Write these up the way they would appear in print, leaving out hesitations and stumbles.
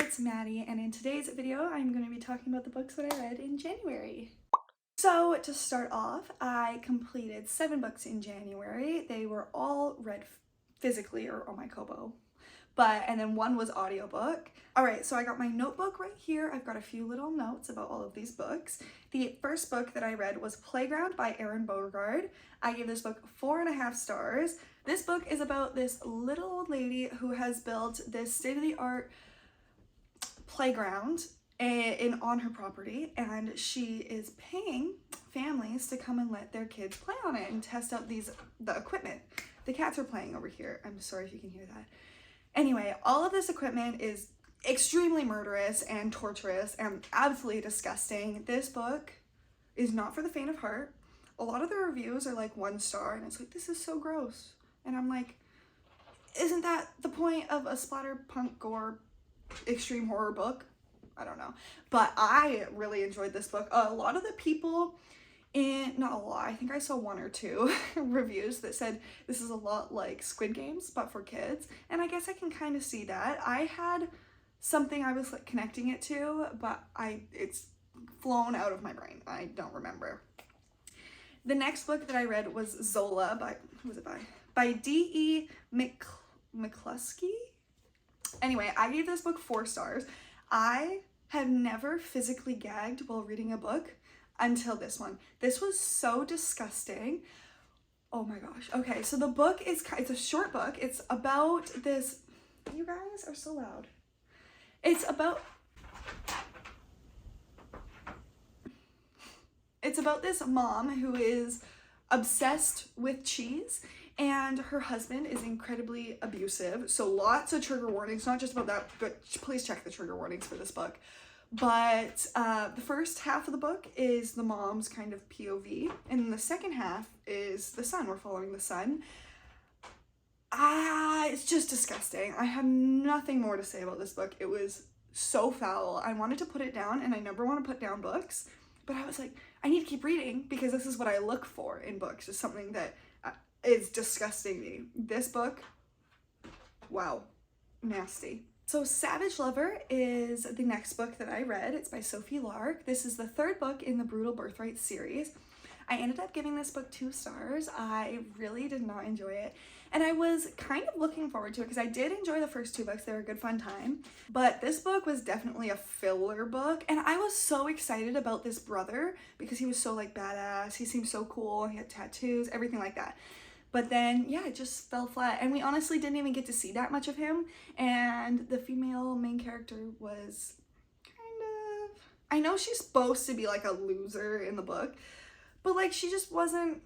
it's Maddie, and in today's video I'm going to be talking about the books that I read in January. So to start off, I completed 7 books in January. They were all read physically or on my Kobo, and then one was audiobook. Alright, so I got my notebook right here. I've got a few little notes about all of these books. The first book that I read was Playground by Erin Bogard. I gave this book 4.5 stars. This book is about this little old lady who has built this state-of-the-art playground on her property, and she is paying families to come and let their kids play on it and test out the equipment. The cats are playing over here. I'm sorry if you can hear that. Anyway, all of this equipment is extremely murderous and torturous and absolutely disgusting. This book is not for the faint of heart. A lot of the reviews are like 1 star, and it's like, this is so gross. And I'm like, isn't that the point of a splatterpunk gore extreme horror book? I don't know, but I really enjoyed this book. A lot of the people not a lot, I think I saw 1 or 2 reviews that said this is a lot like Squid Games but for kids, and I guess I can kind of see that. I had something I was like connecting it to, but it's flown out of my brain. I don't remember. The next book that I read was Zola by, who was it by? By D.E. McCluskey? Anyway, I gave this book 4 stars. I had never physically gagged while reading a book until this one. This was so disgusting. Oh my gosh. Okay, so the book is, it's a short book. It's about this, you guys are so loud. It's about this mom who is obsessed with cheese, and her husband is incredibly abusive. So lots of trigger warnings, not just about that, but please check the trigger warnings for this book. But the first half of the book is the mom's kind of POV, and the second half is the son. We're following the son. It's just disgusting. I have nothing more to say about this book. It was so foul. I wanted to put it down, and I never want to put down books, but I was like, I need to keep reading because this is what I look for in books, is something that is disgusting me. This book, wow, nasty. So Savage Lover is the next book that I read. It's by Sophie Lark. This is the 3rd book in the Brutal Birthright series. I ended up giving this book 2 stars. I really did not enjoy it, and I was kind of looking forward to it because I did enjoy the first 2 books. They were a good fun time, but this book was definitely a filler book, and I was so excited about this brother because he was so like badass. He seemed so cool. He had tattoos, everything like that. But then, yeah, it just fell flat. And we honestly didn't even get to see that much of him. And the female main character was kind of, I know she's supposed to be like a loser in the book, but like she just wasn't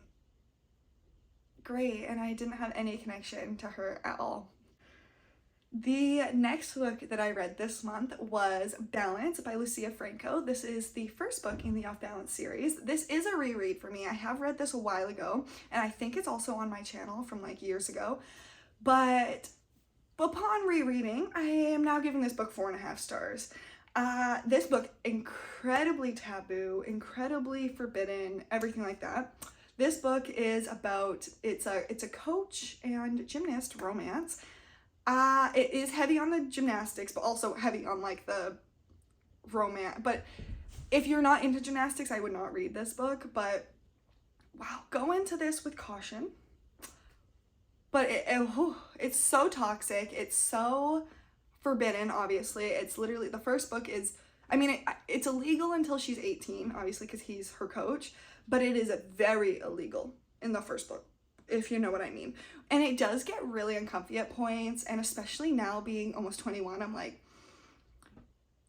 great, and I didn't have any connection to her at all. The next book that I read this month was Balance by Lucia Franco. This is the first book in the Off Balance series. This is a reread for me. I have read this a while ago, and I think it's also on my channel from like years ago. But upon rereading, I am now giving this book 4.5 stars. This book, incredibly taboo, incredibly forbidden, everything like that. This book is about, it's a coach and gymnast romance. It is heavy on the gymnastics, but also heavy on like the romance. But if you're not into gymnastics, I would not read this book. But wow, go into this with caution. But it's so toxic. It's so forbidden, obviously. It's literally, the first book is, I mean, it's illegal until she's 18, obviously, because he's her coach. But it is very illegal in the first book, if you know what I mean. And it does get really uncomfy at points, and especially now being almost 21, I'm like,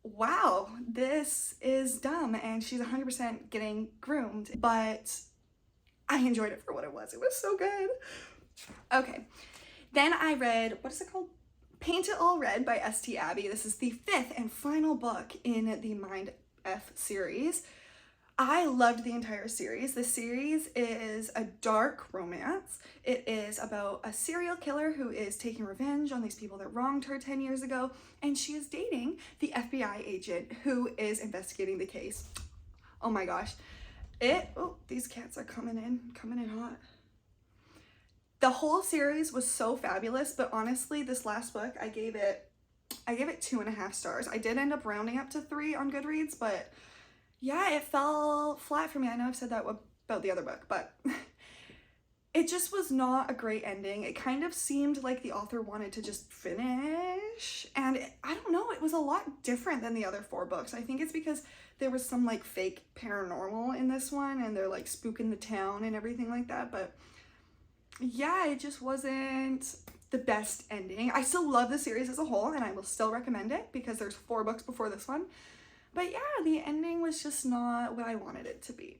wow, this is dumb, and she's 100% getting groomed, but I enjoyed it for what it was. It was so good. Okay, then I read, what is it called? Paint It All Red by S.T. Abbey. This is the 5th and final book in the Mind F series. I loved the entire series. The series is a dark romance. It is about a serial killer who is taking revenge on these people that wronged her 10 years ago, and she is dating the FBI agent who is investigating the case. Oh my gosh. Oh, these cats are coming in hot. The whole series was so fabulous, but honestly, this last book, I gave it I gave it 2.5 stars. I did end up rounding up to 3 on Goodreads, but yeah, it fell flat for me. I know I've said that about the other book, but it just was not a great ending. It kind of seemed like the author wanted to just finish, and I don't know, it was a lot different than the other 4 books. I think it's because there was some like fake paranormal in this one, and they're like spooking the town and everything like that, but yeah, it just wasn't the best ending. I still love the series as a whole, and I will still recommend it because there's 4 books before this one. But yeah, the ending was just not what I wanted it to be.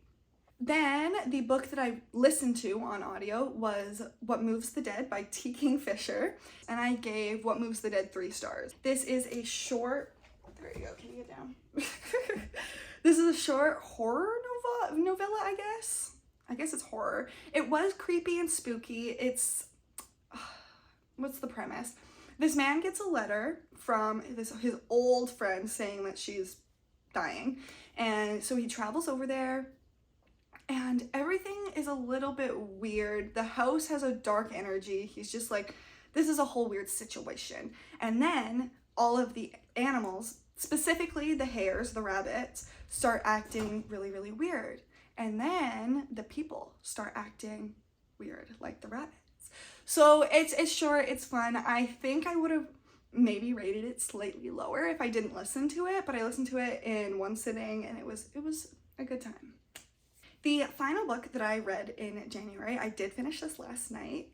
Then the book that I listened to on audio was What Moves the Dead by T. Kingfisher, and I gave What Moves the Dead 3 stars. This is a short, there you go, can you get down? This is a short horror novella, I guess. I guess it's horror. It was creepy and spooky. It's, what's the premise? This man gets a letter from his old friend saying that she's dying, and so he travels over there, and everything is a little bit weird. The house has a dark energy. He's just like, this is a whole weird situation. And then all of the animals, specifically the hares, the rabbits, start acting really, really weird. And then the people start acting weird, like the rabbits. So it's short, it's fun. I think I would have maybe rated it slightly lower if I didn't listen to it, but I listened to it in one sitting, and it was a good time. The final book that I read in January, I did finish this last night,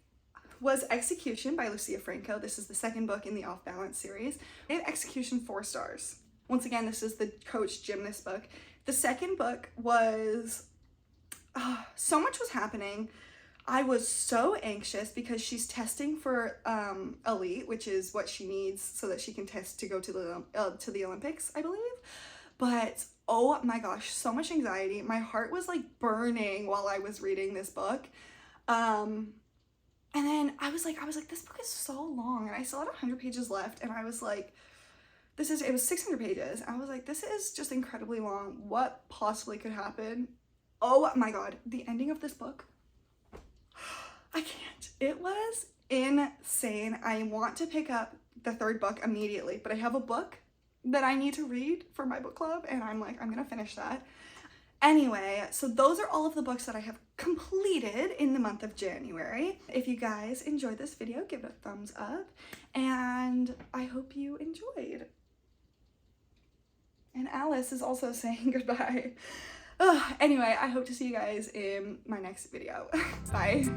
was Execution by Lucia Franco. This is the 2nd book in the Off Balance series. I gave Execution 4 stars. Once again, this is the coach gymnast book. The 2nd book was, so much was happening. I was so anxious because she's testing for elite, which is what she needs so that she can test to go to the Olympics, I believe. But oh my gosh, so much anxiety. My heart was like burning while I was reading this book. And then I was like, this book is so long, and I still had 100 pages left, and I was like, it was 600 pages. I was like, this is just incredibly long. What possibly could happen? Oh my God, the ending of this book, I can't. It was insane. I want to pick up the 3rd book immediately, but I have a book that I need to read for my book club, and I'm like, I'm gonna finish that. Anyway, so those are all of the books that I have completed in the month of January. If you guys enjoyed this video, give it a thumbs up, and I hope you enjoyed. And Alice is also saying goodbye. Anyway, I hope to see you guys in my next video. Bye.